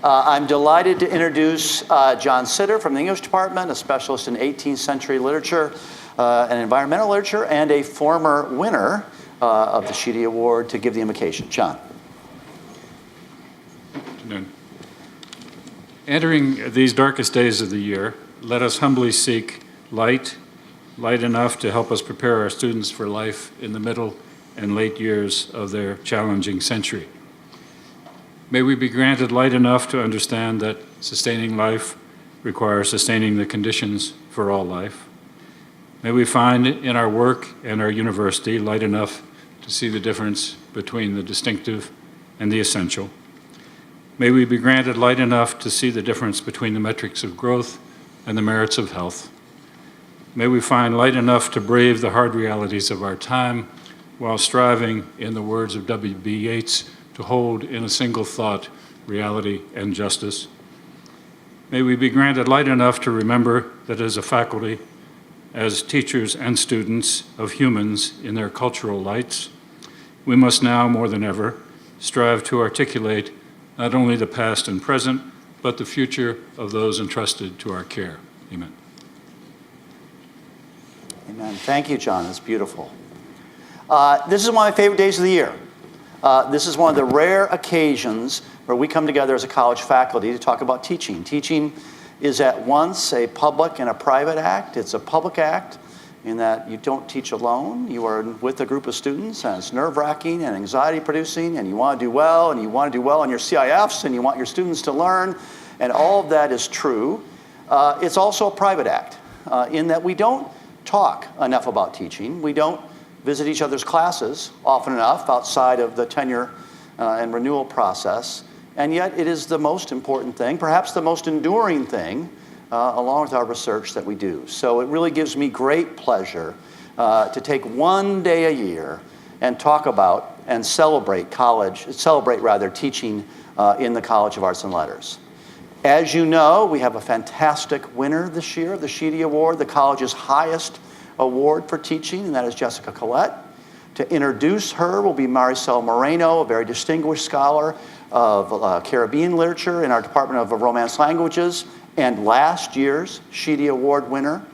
I'm delighted to introduce John Sitter from the English department, a specialist in 18th century literature and environmental literature, and a former winner of the Sheedy Award, to give the invocation. John. Good afternoon. Entering these darkest days of the year, let us humbly seek light enough to help us prepare our students for life in the middle and late years of their challenging century. May we be granted light enough to understand that sustaining life requires sustaining the conditions for all life. May we find in our work and our university light enough to see the difference between the distinctive and the essential. May we be granted light enough to see the difference between the metrics of growth and the merits of health. May we find light enough to brave the hard realities of our time while striving, in the words of W.B. Yeats, to hold in a single thought reality and justice. May we be granted light enough to remember that as a faculty, as teachers and students of humans in their cultural lights, we must now more than ever strive to articulate not only the past and present, but the future of those entrusted to our care. Amen. Amen. Thank you, John. That's beautiful. This is one of my favorite days of the year. This is one of the rare occasions where we come together as a college faculty to talk about teaching. Teaching is at once a public and a private act. It's a public act in that you don't teach alone. You are with a group of students, and it's nerve-wracking and anxiety-producing, and you want to do well, and you want to do well on your CIFs, and you want your students to learn, and all of that is true. It's also a private act in that we don't talk enough about teaching. We don't visit each other's classes often enough outside of the tenure and renewal process. And yet it is the most important thing, perhaps the most enduring thing, along with our research that we do. So it really gives me great pleasure to take one day a year and talk about and celebrate teaching in the College of Arts and Letters. As you know, we have a fantastic winner this year of the Sheedy Award, the college's highest award for teaching, and that is Jessica Collett. To introduce her will be Maricel Moreno, a very distinguished scholar of Caribbean literature in our Department of Romance Languages, and last year's Sheedy Award winner.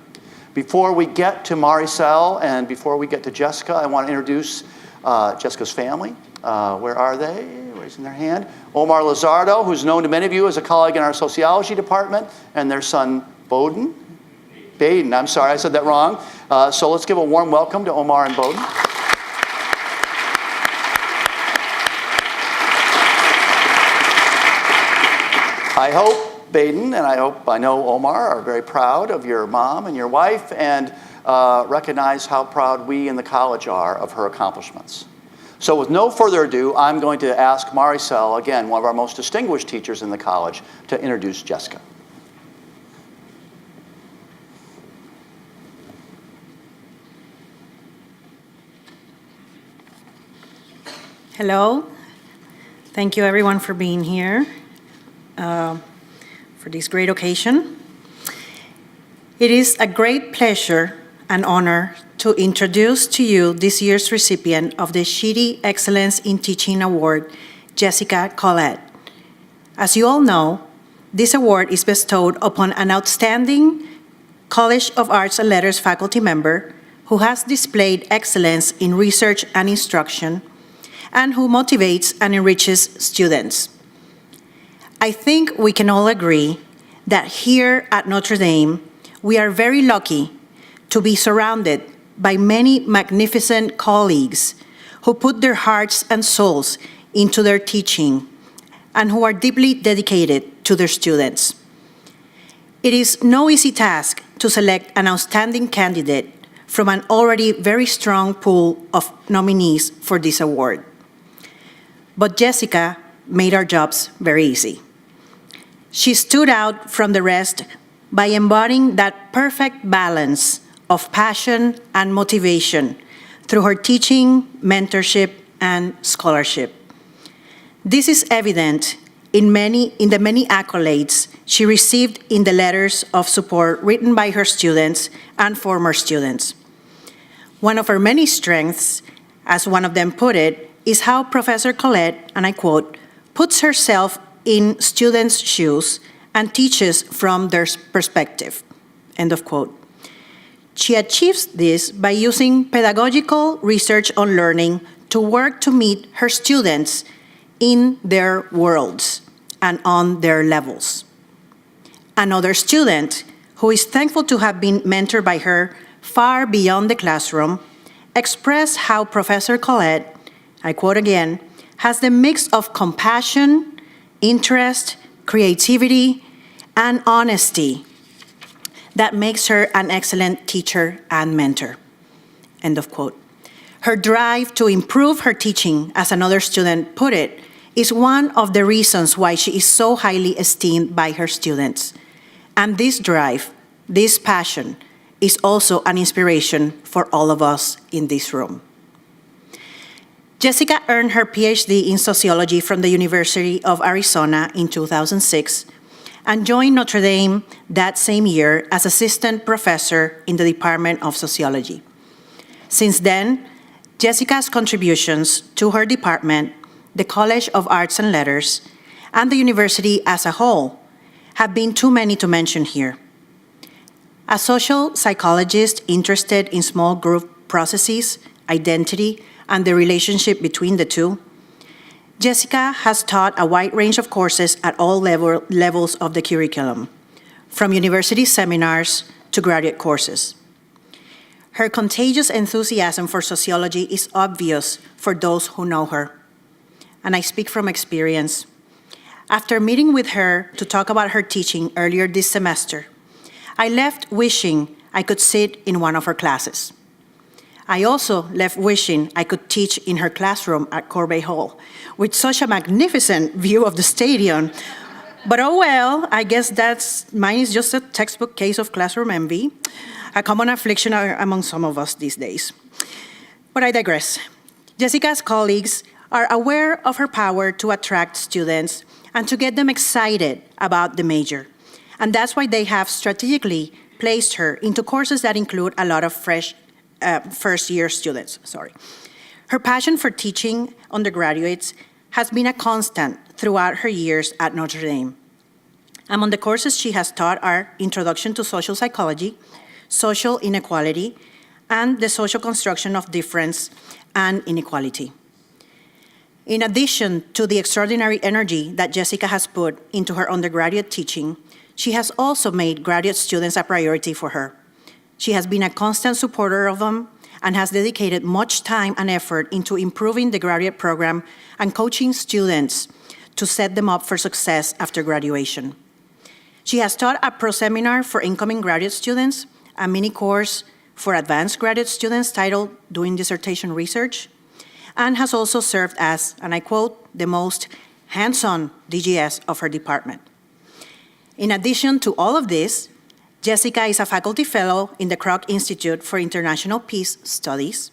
Before we get to Maricel and before we get to Jessica, I want to introduce Jessica's family. Where are they? Raising their hand. Omar Lizardo, who's known to many of you as a colleague in our Sociology department, and their son, Baden, I'm sorry, I said that wrong. So let's give a warm welcome to Omar and Baden. I hope Baden and I know Omar are very proud of your mom and your wife, and recognize how proud we in the college are of her accomplishments. So with no further ado, I'm going to ask Maricel, again, one of our most distinguished teachers in the college, to introduce Jessica. Hello. Thank you, everyone, for being here for this great occasion. It is a great pleasure and honor to introduce to you this year's recipient of the Sheedy Excellence in Teaching Award, Jessica Collett. As you all know, this award is bestowed upon an outstanding College of Arts and Letters faculty member who has displayed excellence in research and instruction, and who motivates and enriches students. I think we can all agree that here at Notre Dame, we are very lucky to be surrounded by many magnificent colleagues who put their hearts and souls into their teaching and who are deeply dedicated to their students. It is no easy task to select an outstanding candidate from an already very strong pool of nominees for this award. But Jessica made our jobs very easy. She stood out from the rest by embodying that perfect balance of passion and motivation through her teaching, mentorship, and scholarship. This is evident in the many accolades she received in the letters of support written by her students and former students. One of her many strengths, as one of them put it, is how Professor Collett, and I quote, puts herself in students' shoes and teaches from their perspective, end of quote. She achieves this by using pedagogical research on learning to work to meet her students in their worlds and on their levels. Another student, who is thankful to have been mentored by her far beyond the classroom, expressed how Professor Collett, I quote again, has the mix of compassion, interest, creativity, and honesty that makes her an excellent teacher and mentor, end of quote. Her drive to improve her teaching, as another student put it, is one of the reasons why she is so highly esteemed by her students. And this drive, this passion, is also an inspiration for all of us in this room. Jessica earned her PhD in sociology from the University of Arizona in 2006 and joined Notre Dame that same year as assistant professor in the Department of Sociology. Since then, Jessica's contributions to her department, the College of Arts and Letters, and the university as a whole have been too many to mention here. A social psychologist interested in small group processes, identity, and the relationship between the two, Jessica has taught a wide range of courses at all levels of the curriculum, from university seminars to graduate courses. Her contagious enthusiasm for sociology is obvious for those who know her, and I speak from experience. After meeting with her to talk about her teaching earlier this semester, I left wishing I could sit in one of her classes. I also left wishing I could teach in her classroom at Corbett Hall with such a magnificent view of the stadium. But oh well, I guess mine is just a textbook case of classroom envy, a common affliction among some of us these days. But I digress. Jessica's colleagues are aware of her power to attract students and to get them excited about the major. And that's why they have strategically placed her into courses that include a lot of fresh first-year students. Her passion for teaching undergraduates has been a constant throughout her years at Notre Dame. Among the courses she has taught are Introduction to Social Psychology, Social Inequality, and the Social Construction of Difference and Inequality. In addition to the extraordinary energy that Jessica has put into her undergraduate teaching, she has also made graduate students a priority for her. She has been a constant supporter of them and has dedicated much time and effort into improving the graduate program and coaching students to set them up for success after graduation. She has taught a pro-seminar for incoming graduate students, a mini course for advanced graduate students titled Doing Dissertation Research, and has also served as, and I quote, the most hands-on DGS of her department. In addition to all of this, Jessica is a faculty fellow in the Kroc Institute for International Peace Studies,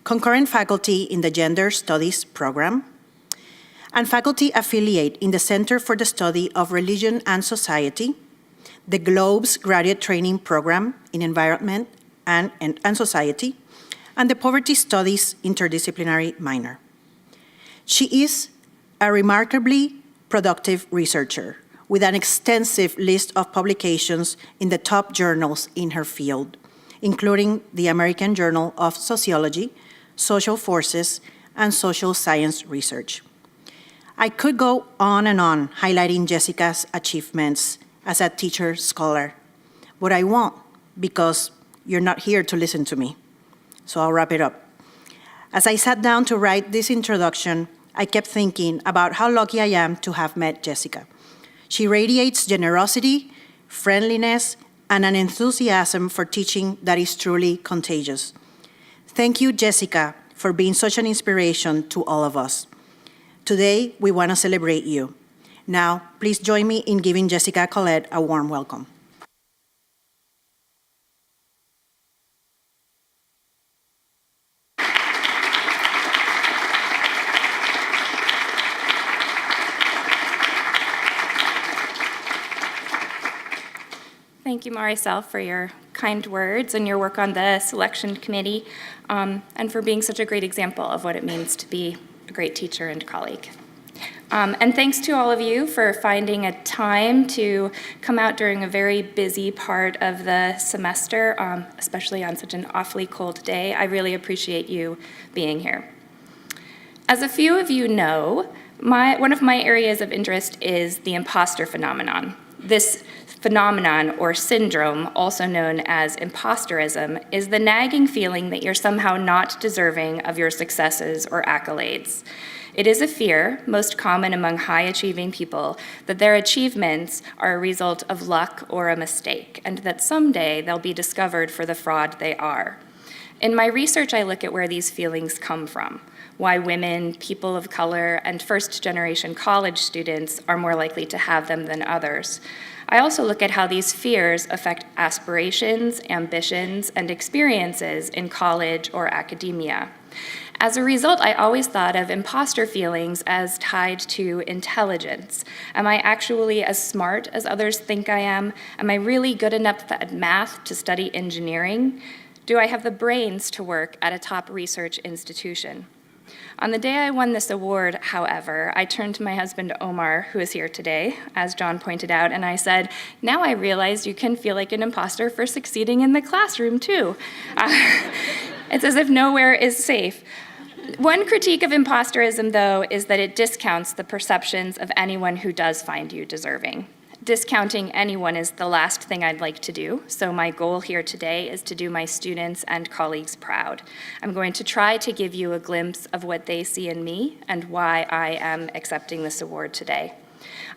concurrent faculty in the Gender Studies program, and faculty affiliate in the Center for the Study of Religion and Society, the Globe's Graduate Training Program in Environment and Society, and the Poverty Studies Interdisciplinary Minor. She is a remarkably productive researcher with an extensive list of publications in the top journals in her field, including the American Journal of Sociology, Social Forces, and Social Science Research. I could go on and on highlighting Jessica's achievements as a teacher-scholar, but I won't because you're not here to listen to me. So I'll wrap it up. As I sat down to write this introduction, I kept thinking about how lucky I am to have met Jessica. She radiates generosity, friendliness, and an enthusiasm for teaching that is truly contagious. Thank you, Jessica, for being such an inspiration to all of us. Today, we want to celebrate you. Now, please join me in giving Jessica Collett a warm welcome. Thank you, Maricel, for your kind words and your work on the selection committee, and for being such a great example of what it means to be a great teacher and colleague. And thanks to all of you for finding a time to come out during a very busy part of the semester, especially on such an awfully cold day. I really appreciate you being here. As a few of you know, one of my areas of interest is the imposter phenomenon. This phenomenon, or syndrome, also known as imposterism, is the nagging feeling that you're somehow not deserving of your successes or accolades. It is a fear, most common among high-achieving people, that their achievements are a result of luck or a mistake, and that someday they'll be discovered for the fraud they are. In my research, I look at where these feelings come from, why women, people of color, and first-generation college students are more likely to have them than others. I also look at how these fears affect aspirations, ambitions, and experiences in college or academia. As a result, I always thought of imposter feelings as tied to intelligence. Am I actually as smart as others think I am? Am I really good enough at math to study engineering? Do I have the brains to work at a top research institution? On the day I won this award, however, I turned to my husband, Omar, who is here today, as John pointed out, and I said, now I realize you can feel like an imposter for succeeding in the classroom, too. It's as if nowhere is safe. One critique of imposterism, though, is that it discounts the perceptions of anyone who does find you deserving. Discounting anyone is the last thing I'd like to do, so my goal here today is to do my students and colleagues proud. I'm going to try to give you a glimpse of what they see in me and why I am accepting this award today.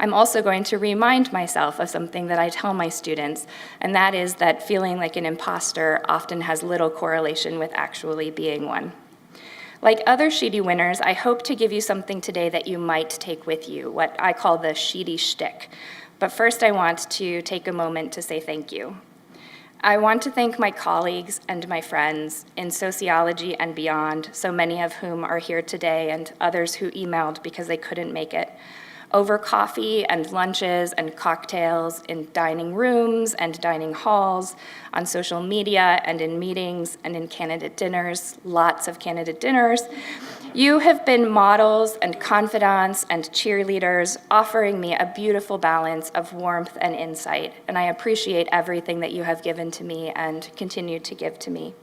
I'm also going to remind myself of something that I tell my students, and that is that feeling like an imposter often has little correlation with actually being one. Like other Sheedy winners, I hope to give you something today that you might take with you, what I call the Sheedy shtick. But first, I want to take a moment to say thank you. I want to thank my colleagues and my friends in sociology and beyond, so many of whom are here today and others who emailed because they couldn't make it. Over coffee and lunches and cocktails in dining rooms and dining halls, on social media and in meetings and in candidate dinners, lots of candidate dinners, you have been models and confidants and cheerleaders, offering me a beautiful balance of warmth and insight, and I appreciate everything that you have given to me and continue to give to me.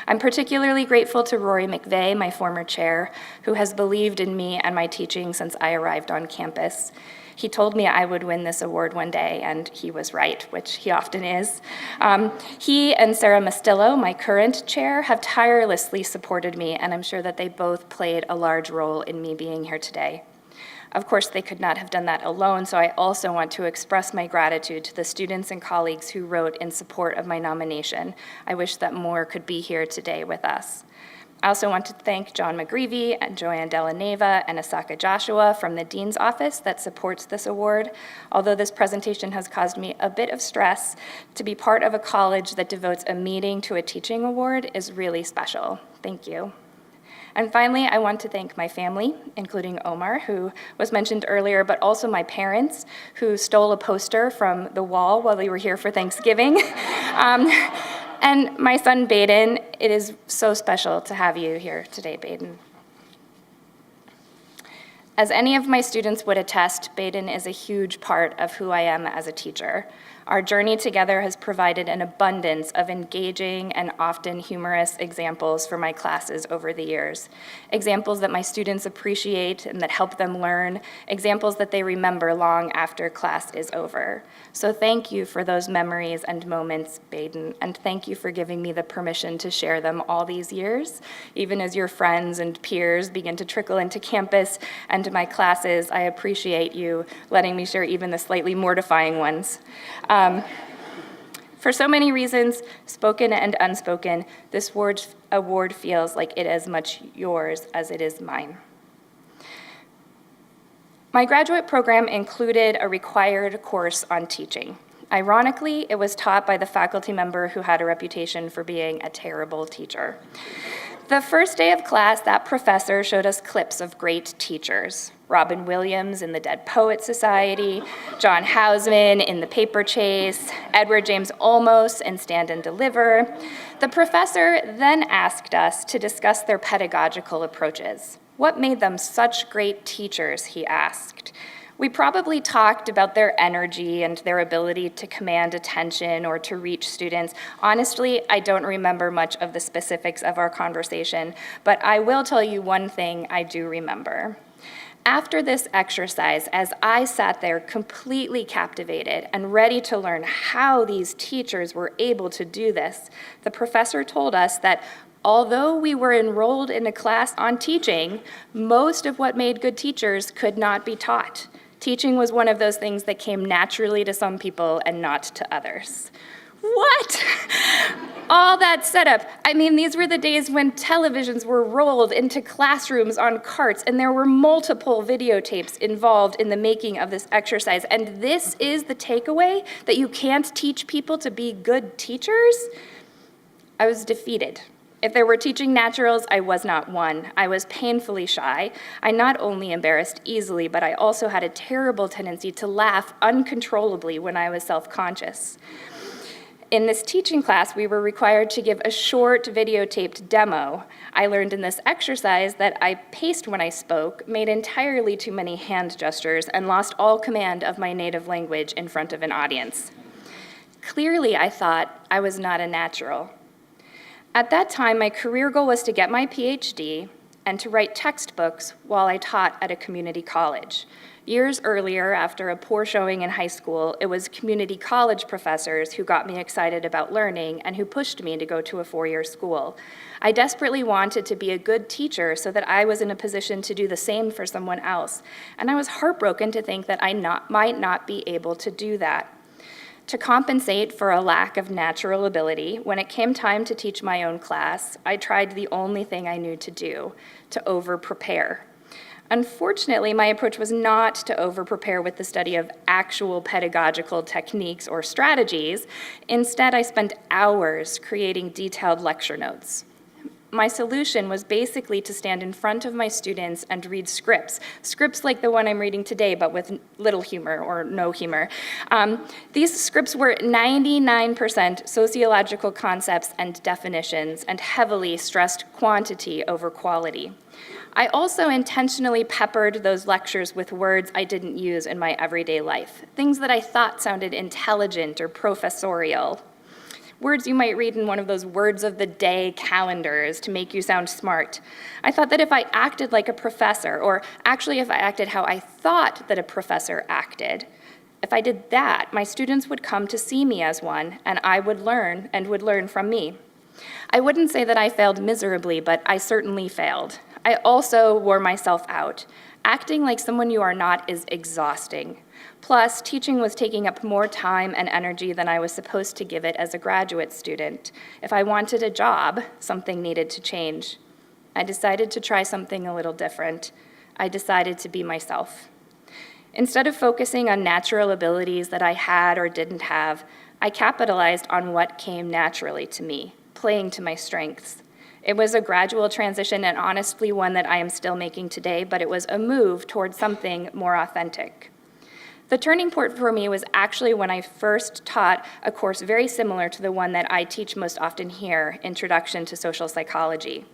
I'm particularly grateful to Rory McVeigh, my former chair, who has believed in me and my teaching since I arrived on campus. He told me I would win this award one day, and he was right, which he often is. He and Sarah Mastillo, my current chair, have tirelessly supported me, and I'm sure that they both played a large role in me being here today. Of course, they could not have done that alone, so I also want to express my gratitude to the students and colleagues who wrote in support of my nomination. I wish that more could be here today with us. I also want to thank John McGreevy and Joanne Delaneva and Asaka Joshua from the Dean's Office that supports this award. Although this presentation has caused me a bit of stress, to be part of a college that devotes a meeting to a teaching award is really special. Thank you. And finally, I want to thank my family, including Omar, who was mentioned earlier, but also my parents, who stole a poster from the wall while they were here for Thanksgiving. And my son, Baden. It is so special to have you here today, Baden. As any of my students would attest, Baden is a huge part of who I am as a teacher. Our journey together has provided an abundance of engaging and often humorous examples for my classes over the years. Examples that my students appreciate and that help them learn, examples that they remember long after class is over. So thank you for those memories and moments, Baden, and thank you for giving me the permission to share them all these years. Even as your friends and peers begin to trickle into campus and to my classes, I appreciate you letting me share even the slightly mortifying ones. For so many reasons, spoken and unspoken, this award feels like it is as much yours as it is mine. My graduate program included a required course on teaching. Ironically, it was taught by the faculty member who had a reputation for being a terrible teacher. The first day of class, that professor showed us clips of great teachers. Robin Williams in the Dead Poets Society, John Houseman in The Paper Chase, Edward James Olmos in Stand and Deliver. The professor then asked us to discuss their pedagogical approaches. What made them such great teachers, he asked. We probably talked about their energy and their ability to command attention or to reach students. Honestly, I don't remember much of the specifics of our conversation, but I will tell you one thing I do remember. After this exercise, as I sat there completely captivated and ready to learn how these teachers were able to do this, the professor told us that although we were enrolled in a class on teaching, most of what made good teachers could not be taught. Teaching was one of those things that came naturally to some people and not to others. What? All that setup. I mean, these were the days when televisions were rolled into classrooms on carts, and there were multiple videotapes involved in the making of this exercise. And this is the takeaway, that you can't teach people to be good teachers? I was defeated. If there were teaching naturals, I was not one. I was painfully shy. I not only embarrassed easily, but I also had a terrible tendency to laugh uncontrollably when I was self-conscious. In this teaching class, we were required to give a short videotaped demo. I learned in this exercise that I paced when I spoke, made entirely too many hand gestures, and lost all command of my native language in front of an audience. Clearly, I thought I was not a natural. At that time, my career goal was to get my PhD and to write textbooks while I taught at a community college. Years earlier, after a poor showing in high school, it was community college professors who got me excited about learning and who pushed me to go to a four-year school. I desperately wanted to be a good teacher so that I was in a position to do the same for someone else, and I was heartbroken to think that I might not be able to do that. To compensate for a lack of natural ability, when it came time to teach my own class, I tried the only thing I knew to do, to over-prepare. Unfortunately, my approach was not to over-prepare with the study of actual pedagogical techniques or strategies. Instead, I spent hours creating detailed lecture notes. My solution was basically to stand in front of my students and read scripts like the one I'm reading today, but with little humor or no humor. These scripts were 99% sociological concepts and definitions and heavily stressed quantity over quality. I also intentionally peppered those lectures with words I didn't use in my everyday life, things that I thought sounded intelligent or professorial. Words you might read in one of those words of the day calendars to make you sound smart. I thought that if I acted like a professor, or actually if I acted how I thought that a professor acted, if I did that, my students would come to see me as one, and I would learn and would learn from me. I wouldn't say that I failed miserably, but I certainly failed. I also wore myself out. Acting like someone you are not is exhausting. Plus, teaching was taking up more time and energy than I was supposed to give it as a graduate student. If I wanted a job, something needed to change. I decided to try something a little different. I decided to be myself. Instead of focusing on natural abilities that I had or didn't have, I capitalized on what came naturally to me, playing to my strengths. It was a gradual transition and honestly one that I am still making today, but it was a move towards something more authentic. The turning point for me was actually when I first taught a course very similar to the one that I teach most often here, Introduction to Social Psychology.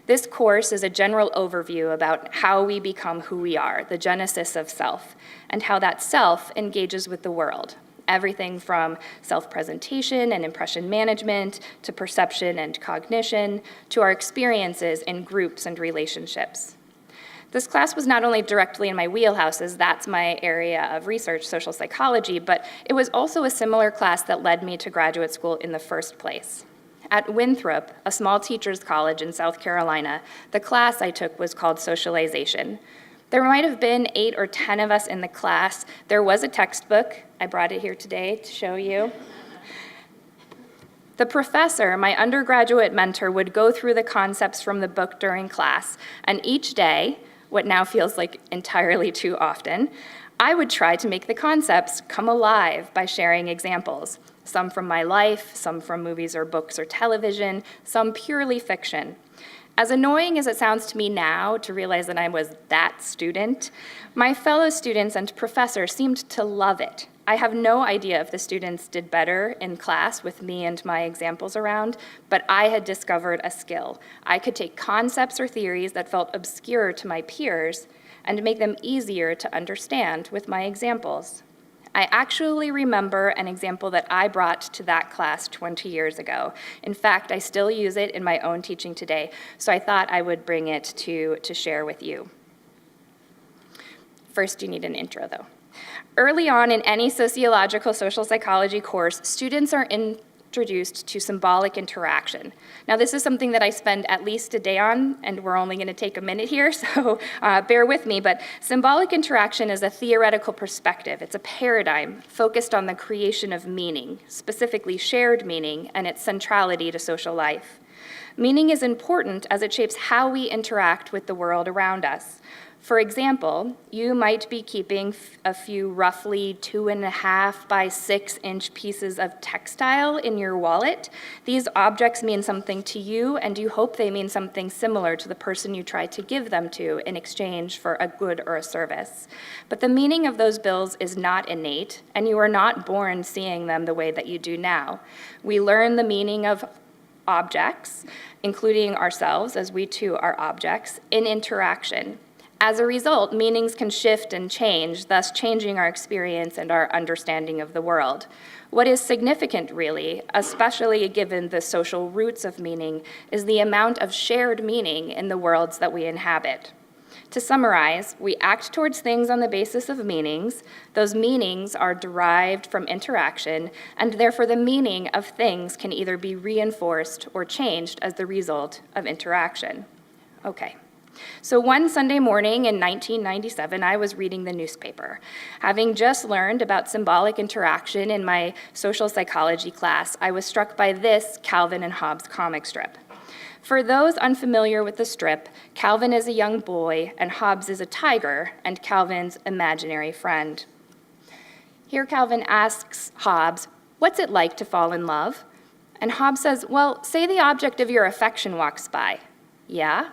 This course is a general overview about how we become who we are, the genesis of self, and how that self engages with the world. Everything from self-presentation and impression management, to perception and cognition, to our experiences in groups and relationships. This class was not only directly in my wheelhouse, as that's my area of research, social psychology, but it was also a similar class that led me to graduate school in the first place. At Winthrop, a small teachers' college in South Carolina, the class I took was called Socialization. There might have been 8 or 10 of us in the class. There was a textbook. I brought it here today to show you. The professor, my undergraduate mentor, would go through the concepts from the book during class, and each day, what now feels like entirely too often, I would try to make the concepts come alive by sharing examples, some from my life, some from movies or books or television, some purely fiction. As annoying as it sounds to me now to realize that I was that student, my fellow students and professor seemed to love it. I have no idea if the students did better in class with me and my examples around, but I had discovered a skill. I could take concepts or theories that felt obscure to my peers and make them easier to understand with my examples. I actually remember an example that I brought to that class 20 years ago. In fact, I still use it in my own teaching today, so I thought I would bring it to share with you. First, you need an intro, though. Early on in any sociological social psychology course, students are introduced to symbolic interaction. Now, this is something that I spend at least a day on, and we're only going to take a minute here, so bear with me, but symbolic interaction is a theoretical perspective. It's a paradigm focused on the creation of meaning, specifically shared meaning, and its centrality to social life. Meaning is important as it shapes how we interact with the world around us. For example, you might be keeping a few roughly 2.5 by 6 inch pieces of textile in your wallet. These objects mean something to you, and you hope they mean something similar to the person you try to give them to in exchange for a good or a service. But the meaning of those bills is not innate, and you are not born seeing them the way that you do now. We learn the meaning of objects, including ourselves, as we too are objects, in interaction. As a result, meanings can shift and change, thus changing our experience and our understanding of the world. What is significant, really, especially given the social roots of meaning, is the amount of shared meaning in the worlds that we inhabit. To summarize, we act towards things on the basis of meanings. Those meanings are derived from interaction, and therefore the meaning of things can either be reinforced or changed as the result of interaction. Okay. So one Sunday morning in 1997, I was reading the newspaper. Having just learned about symbolic interaction in my social psychology class, I was struck by this Calvin and Hobbes comic strip. For those unfamiliar with the strip, Calvin is a young boy, and Hobbes is a tiger, and Calvin's imaginary friend. Here Calvin asks Hobbes, "What's it like to fall in love?" And Hobbes says, "Well, say the object of your affection walks by." "Yeah?"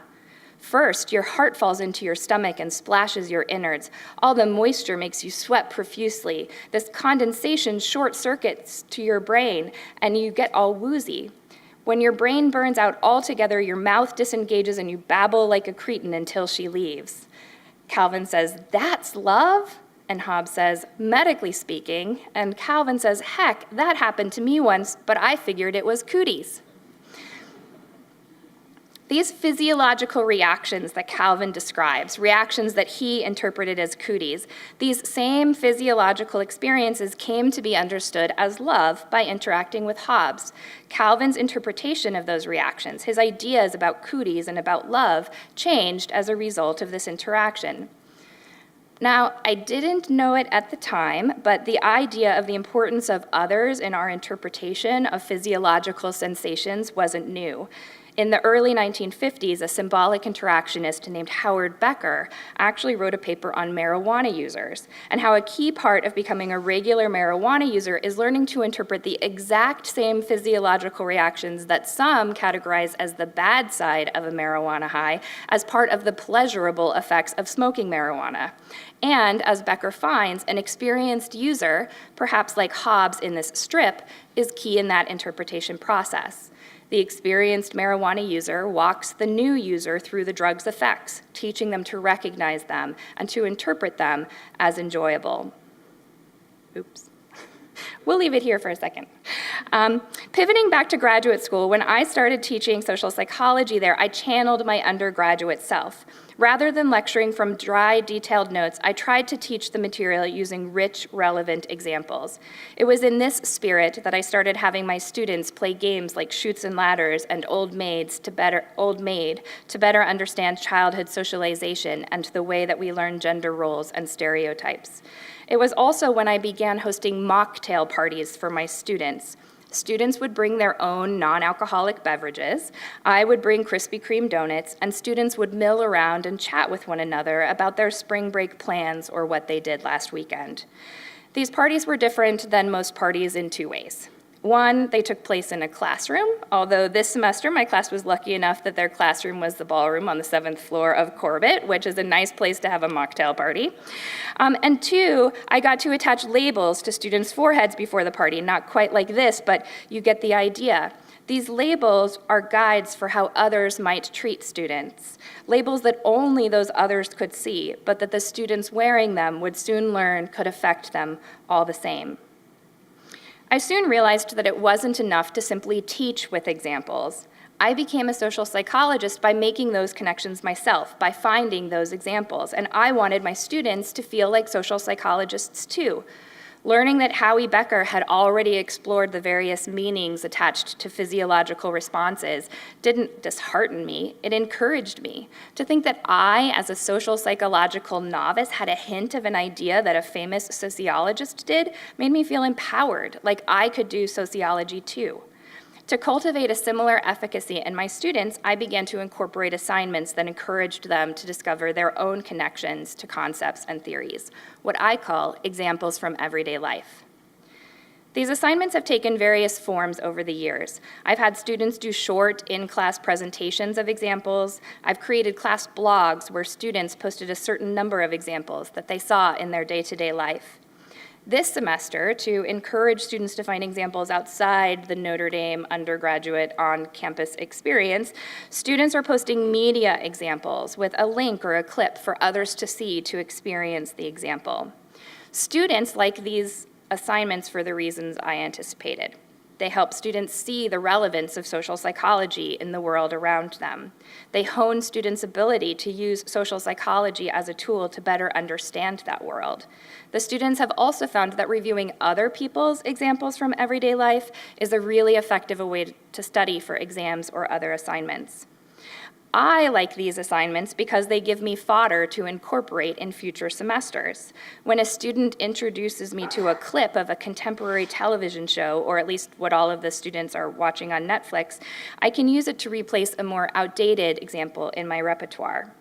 "First, your heart falls into your stomach and splashes your innards. All the moisture makes you sweat profusely. This condensation short circuits to your brain, and you get all woozy. When your brain burns out altogether, your mouth disengages and you babble like a cretin until she leaves." Calvin says, "That's love?" And Hobbes says, "Medically speaking." And Calvin says, "Heck, that happened to me once, but I figured it was cooties." These physiological reactions that Calvin describes, reactions that he interpreted as cooties, these same physiological experiences came to be understood as love by interacting with Hobbes. Calvin's interpretation of those reactions, his ideas about cooties and about love, changed as a result of this interaction. Now, I didn't know it at the time, but the idea of the importance of others in our interpretation of physiological sensations wasn't new. In the early 1950s, a symbolic interactionist named Howard Becker actually wrote a paper on marijuana users and how a key part of becoming a regular marijuana user is learning to interpret the exact same physiological reactions that some categorize as the bad side of a marijuana high as part of the pleasurable effects of smoking marijuana. And as Becker finds, an experienced user, perhaps like Hobbes in this strip, is key in that interpretation process. The experienced marijuana user walks the new user through the drug's effects, teaching them to recognize them and to interpret them as enjoyable. Oops. We'll leave it here for a second. Pivoting back to graduate school, when I started teaching social psychology there, I channeled my undergraduate self. Rather than lecturing from dry, detailed notes, I tried to teach the material using rich, relevant examples. It was in this spirit that I started having my students play games like Chutes and Ladders and Old Maid to better understand childhood socialization and the way that we learn gender roles and stereotypes. It was also when I began hosting mocktail parties for my students. Students would bring their own non-alcoholic beverages. I would bring Krispy Kreme donuts, and students would mill around and chat with one another about their spring break plans or what they did last weekend. These parties were different than most parties in two ways. One, they took place in a classroom, although this semester my class was lucky enough that their classroom was the ballroom on the 7th floor of Corbett, which is a nice place to have a mocktail party. And two, I got to attach labels to students' foreheads before the party, not quite like this, but you get the idea. These labels are guides for how others might treat students, labels that only those others could see, but that the students wearing them would soon learn could affect them all the same. I soon realized that it wasn't enough to simply teach with examples. I became a social psychologist by making those connections myself, by finding those examples, and I wanted my students to feel like social psychologists too. Learning that Howie Becker had already explored the various meanings attached to physiological responses didn't dishearten me, it encouraged me. To think that I, as a social psychological novice, had a hint of an idea that a famous sociologist did made me feel empowered, like I could do sociology too. To cultivate a similar efficacy in my students, I began to incorporate assignments that encouraged them to discover their own connections to concepts and theories, what I call examples from everyday life. These assignments have taken various forms over the years. I've had students do short in-class presentations of examples. I've created class blogs where students posted a certain number of examples that they saw in their day-to-day life. This semester, to encourage students to find examples outside the Notre Dame undergraduate on-campus experience, students are posting media examples with a link or a clip for others to see to experience the example. Students like these assignments for the reasons I anticipated. They help students see the relevance of social psychology in the world around them. They hone students' ability to use social psychology as a tool to better understand that world. The students have also found that reviewing other people's examples from everyday life is a really effective way to study for exams or other assignments. I like these assignments because they give me fodder to incorporate in future semesters. When a student introduces me to a clip of a contemporary television show, or at least what all of the students are watching on Netflix, I can use it to replace a more outdated example in my repertoire.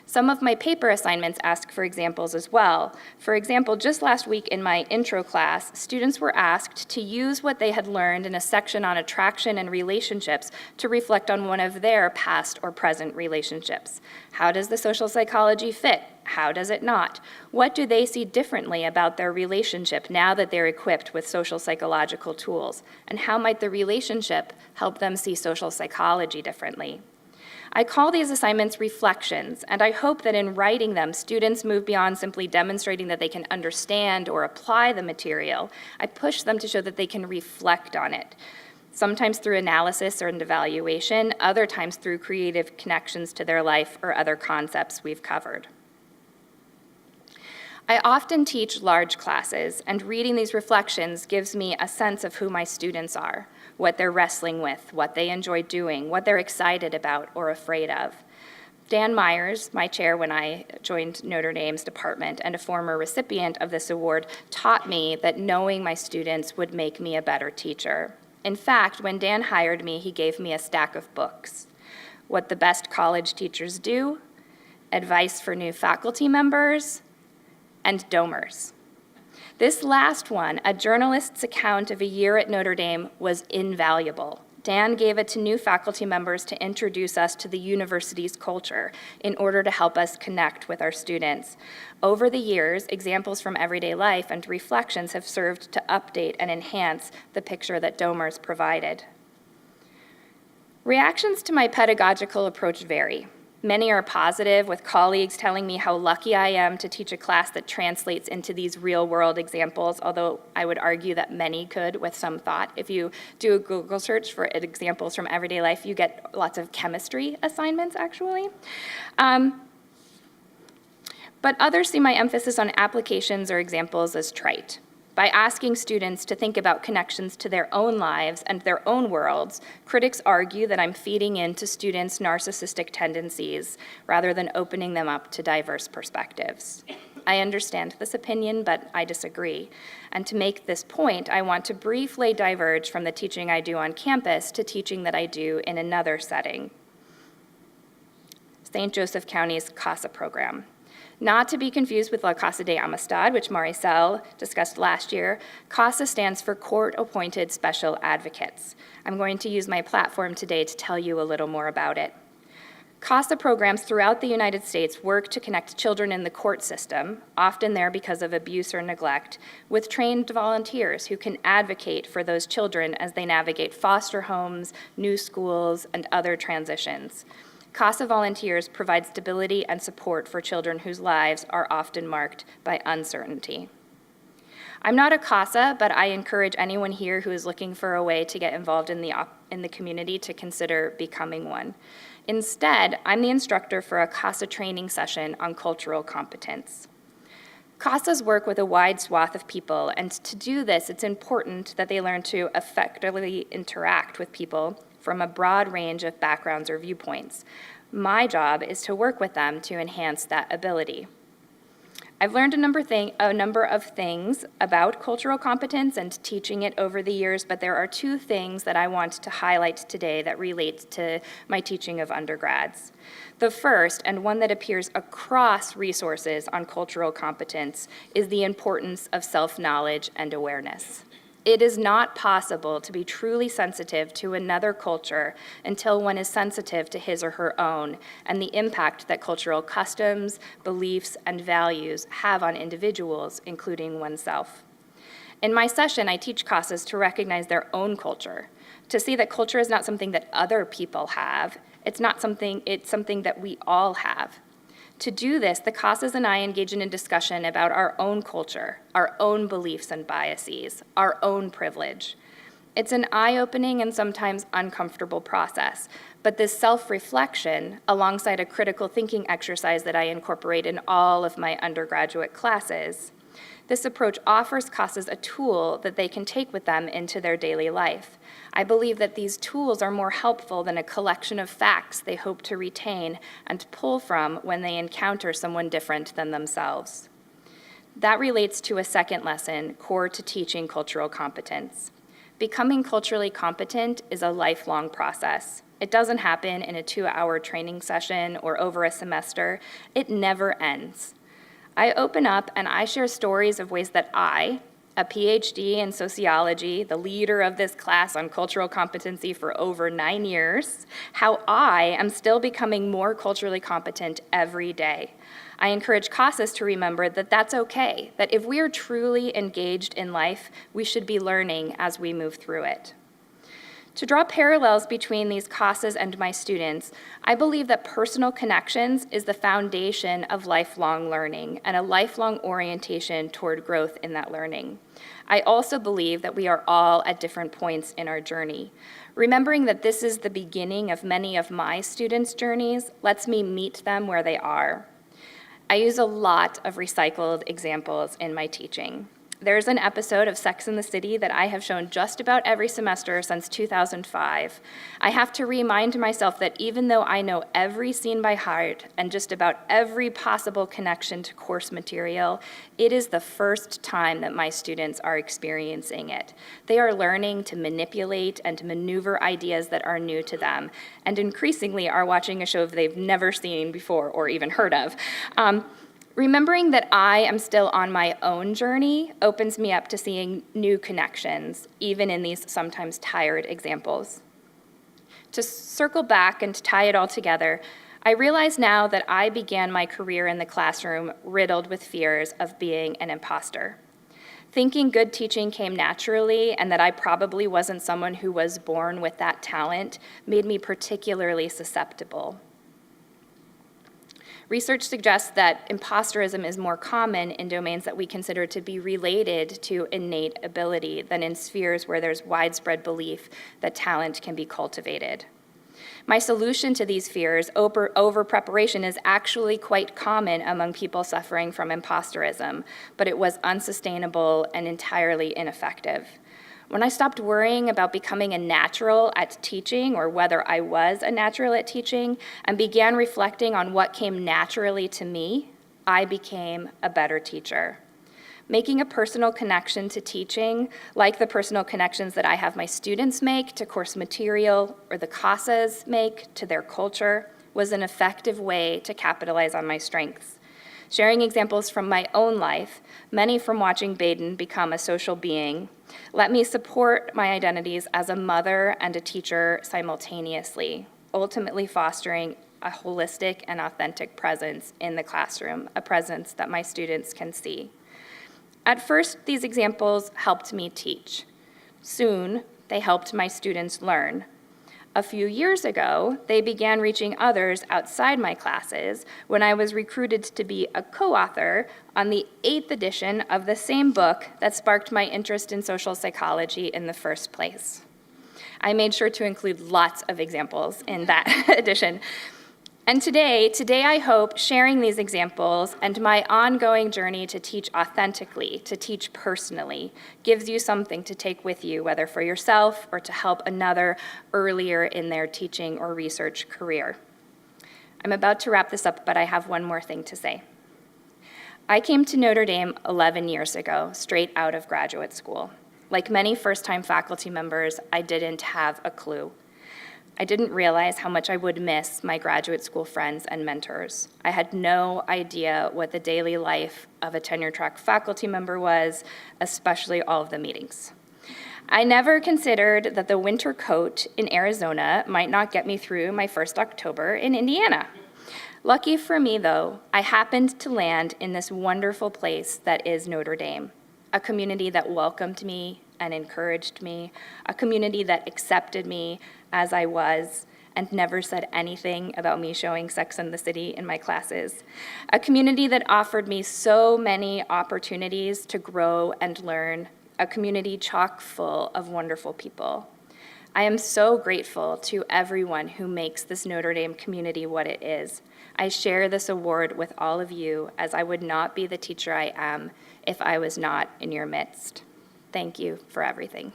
Some of my paper assignments ask for examples as well. For example, just last week in my intro class, students were asked to use what they had learned in a section on attraction and relationships to reflect on one of their past or present relationships. How does the social psychology fit? How does it not? What do they see differently about their relationship now that they're equipped with social psychological tools? And how might the relationship help them see social psychology differently? I call these assignments reflections, and I hope that in writing them, students move beyond simply demonstrating that they can understand or apply the material. I push them to show that they can reflect on it, sometimes through analysis or evaluation, other times through creative connections to their life or other concepts we've covered. I often teach large classes, and reading these reflections gives me a sense of who my students are, what they're wrestling with, what they enjoy doing, what they're excited about or afraid of. Dan Myers, my chair when I joined Notre Dame's department and a former recipient of this award, taught me that knowing my students would make me a better teacher. In fact, when Dan hired me, he gave me a stack of books. What the Best College Teachers Do, Advice for New Faculty Members, and Domers. This last one, A Journalist's Account of a Year at Notre Dame, was invaluable. Dan gave it to new faculty members to introduce us to the university's culture in order to help us connect with our students. Over the years, examples from everyday life and reflections have served to update and enhance the picture that Domers provided. Reactions to my pedagogical approach vary. Many are positive, with colleagues telling me how lucky I am to teach a class that translates into these real-world examples, although I would argue that many could with some thought. If you do a Google search for examples from everyday life, you get lots of chemistry assignments, actually. But others see my emphasis on applications or examples as trite. By asking students to think about connections to their own lives and their own worlds, critics argue that I'm feeding into students' narcissistic tendencies rather than opening them up to diverse perspectives. I understand this opinion, but I disagree. And to make this point, I want to briefly diverge from the teaching I do on campus to teaching that I do in another setting. St. Joseph County's CASA program. Not to be confused with La Casa de Amistad, which Maricel discussed last year, CASA stands for Court-Appointed Special Advocates. I'm going to use my platform today to tell you a little more about it. CASA programs throughout the United States work to connect children in the court system, often there because of abuse or neglect, with trained volunteers who can advocate for those children as they navigate foster homes, new schools, and other transitions. CASA volunteers provide stability and support for children whose lives are often marked by uncertainty. I'm not a CASA, but I encourage anyone here who is looking for a way to get involved in the community to consider becoming one. Instead, I'm the instructor for a CASA training session on cultural competence. CASAs work with a wide swath of people, and to do this, it's important that they learn to effectively interact with people from a broad range of backgrounds or viewpoints. My job is to work with them to enhance that ability. I've learned a number of things about cultural competence and teaching it over the years, but there are two things that I want to highlight today that relate to my teaching of undergrads. The first, and one that appears across resources on cultural competence, is the importance of self-knowledge and awareness. It is not possible to be truly sensitive to another culture until one is sensitive to his or her own and the impact that cultural customs, beliefs, and values have on individuals, including oneself. In my session, I teach CASAs to recognize their own culture, to see that culture is not something that other people have, it's something that we all have. To do this, the CASAs and I engage in a discussion about our own culture, our own beliefs and biases, our own privilege. It's an eye-opening and sometimes uncomfortable process, but this self-reflection, alongside a critical thinking exercise that I incorporate in all of my undergraduate classes, this approach offers CASAs a tool that they can take with them into their daily life. I believe that these tools are more helpful than a collection of facts they hope to retain and pull from when they encounter someone different than themselves. That relates to a second lesson, core to teaching cultural competence. Becoming culturally competent is a lifelong process. It doesn't happen in a 2-hour training session or over a semester. It never ends. I open up and I share stories of ways that I, a PhD in sociology, the leader of this class on cultural competency for over 9 years, how I am still becoming more culturally competent every day. I encourage CASAs to remember that that's okay, that if we are truly engaged in life, we should be learning as we move through it. To draw parallels between these CASAs and my students, I believe that personal connections is the foundation of lifelong learning and a lifelong orientation toward growth in that learning. I also believe that we are all at different points in our journey. Remembering that this is the beginning of many of my students' journeys lets me meet them where they are. I use a lot of recycled examples in my teaching. There's an episode of Sex and the City that I have shown just about every semester since 2005. I have to remind myself that even though I know every scene by heart and just about every possible connection to course material, it is the first time that my students are experiencing it. They are learning to manipulate and to maneuver ideas that are new to them, and increasingly are watching a show they've never seen before or even heard of. Remembering that I am still on my own journey opens me up to seeing new connections, even in these sometimes tired examples. To circle back and to tie it all together, I realize now that I began my career in the classroom riddled with fears of being an imposter. Thinking good teaching came naturally and that I probably wasn't someone who was born with that talent made me particularly susceptible. Research suggests that imposterism is more common in domains that we consider to be related to innate ability than in spheres where there's widespread belief that talent can be cultivated. My solution to these fears, over-preparation, is actually quite common among people suffering from imposterism, but it was unsustainable and entirely ineffective. When I stopped worrying about becoming a natural at teaching or whether I was a natural at teaching and began reflecting on what came naturally to me, I became a better teacher. Making a personal connection to teaching, like the personal connections that I have my students make to course material or the CASAs make to their culture, was an effective way to capitalize on my strengths. sharing examples from my own life, many from watching Baden become a social being, let me support my identities as a mother and a teacher simultaneously, ultimately fostering a holistic and authentic presence in the classroom, a presence that my students can see. At first, these examples helped me teach. Soon, they helped my students learn. A few years ago, they began reaching others outside my classes when I was recruited to be a co-author on the 8th edition of the same book that sparked my interest in social psychology in the first place. I made sure to include lots of examples in that edition. And today I hope sharing these examples and my ongoing journey to teach authentically, to teach personally, gives you something to take with you, whether for yourself or to help another earlier in their teaching or research career. I'm about to wrap this up, but I have one more thing to say. I came to Notre Dame 11 years ago, straight out of graduate school. Like many first-time faculty members, I didn't have a clue. I didn't realize how much I would miss my graduate school friends and mentors. I had no idea what the daily life of a tenure-track faculty member was, especially all of the meetings. I never considered that the winter coat in Arizona might not get me through my first October in Indiana. Lucky for me, though, I happened to land in this wonderful place that is Notre Dame, a community that welcomed me and encouraged me, a community that accepted me as I was and never said anything about me showing Sex and the City in my classes, a community that offered me so many opportunities to grow and learn, a community chock full of wonderful people. I am so grateful to everyone who makes this Notre Dame community what it is. I share this award with all of you, as I would not be the teacher I am if I was not in your midst. Thank you for everything.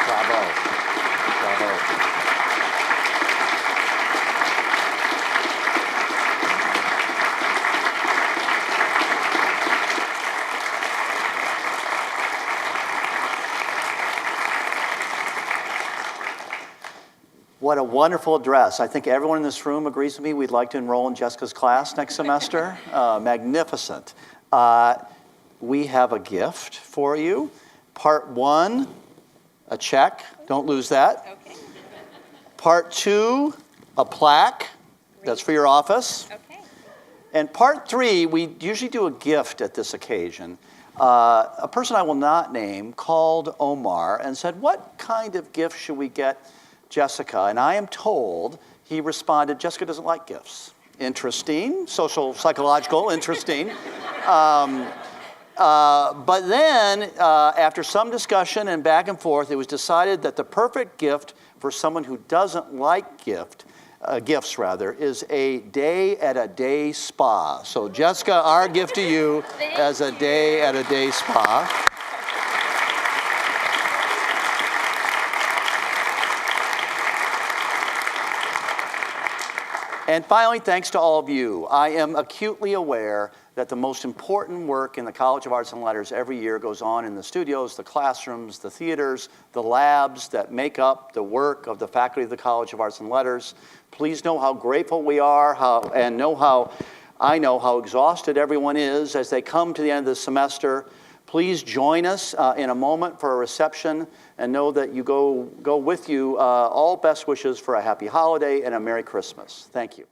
Bravo. Bravo. What a wonderful address. I think everyone in this room agrees with me. We'd like to enroll in Jessica's class next semester. Magnificent. We have a gift for you. Part 1, a check. Don't lose that. Okay. Part 2, a plaque. That's for your office. Okay. And part 3, we usually do a gift at this occasion. A person I will not name called Omar and said, what kind of gift should we get Jessica? And I am told he responded, Jessica doesn't like gifts. Interesting, social, psychological, interesting. But then, after some discussion and back and forth, it was decided that the perfect gift for someone who doesn't like gifts is a day at a day spa. So Jessica, our gift to you as a day at a day spa. And finally, thanks to all of you. I am acutely aware that the most important work in the College of Arts and Letters every year goes on in the studios, the classrooms, the theaters, the labs that make up the work of the faculty of the College of Arts and Letters. Please know how grateful we are I know how exhausted everyone is as they come to the end of the semester. Please join us in a moment for a reception, and know that you go with you all best wishes for a happy holiday and a Merry Christmas. Thank you.